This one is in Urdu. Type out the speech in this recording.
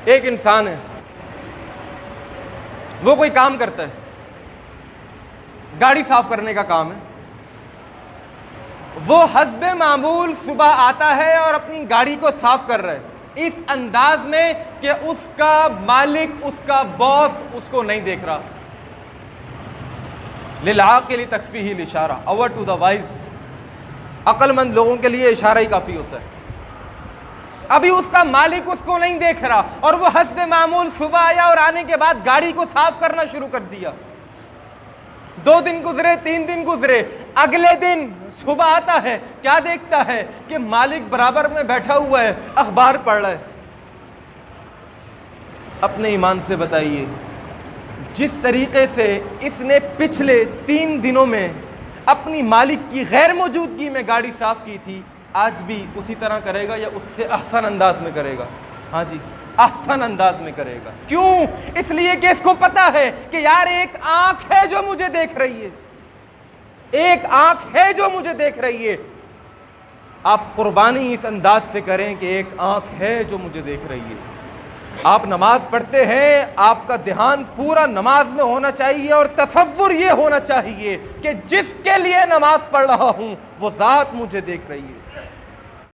ایک انسان ہے، وہ کوئی کام کرتا ہے، گاڑی صاف کرنے کا کام ہے، وہ حسب معمول صبح آتا ہے اور اپنی گاڑی کو صاف کر رہا ہے اس انداز میں کہ اس کا مالک، اس کا باس اس کو نہیں دیکھ رہا. للعاقل تکفیہ الاشارہ، اور ٹو دا وائز، عقل مند لوگوں کے لیے اشارہ ہی کافی ہوتا ہے. ابھی اس کا مالک اس کو نہیں دیکھ رہا اور وہ حسب معمول صبح آیا اور آنے کے بعد گاڑی کو صاف کرنا شروع کر دیا. 2 دن گزرے، 3 دن گزرے، اگلے دن صبح آتا ہے، کیا دیکھتا ہے کہ مالک برابر میں بیٹھا ہوا ہے، اخبار پڑھ رہا ہے. اپنے ایمان سے بتائیے، جس طریقے سے اس نے پچھلے 3 دنوں میں اپنی مالک کی غیر موجودگی میں گاڑی صاف کی تھی، آج بھی اسی طرح کرے گا یا اس سے احسن انداز میں کرے گا؟ ہاں جی، احسن انداز میں کرے گا. کیوں؟ اس لیے کہ اس کو پتا ہے کہ یار ایک آنکھ ہے جو مجھے دیکھ رہی ہے، ایک آنکھ ہے جو مجھے دیکھ رہی ہے. آپ قربانی اس انداز سے کریں کہ ایک آنکھ ہے جو مجھے دیکھ رہی ہے. آپ نماز پڑھتے ہیں، آپ کا دھیان پورا نماز میں ہونا چاہیے اور تصور یہ ہونا چاہیے کہ جس کے لیے نماز پڑھ رہا ہوں وہ ذات مجھے دیکھ رہی ہے.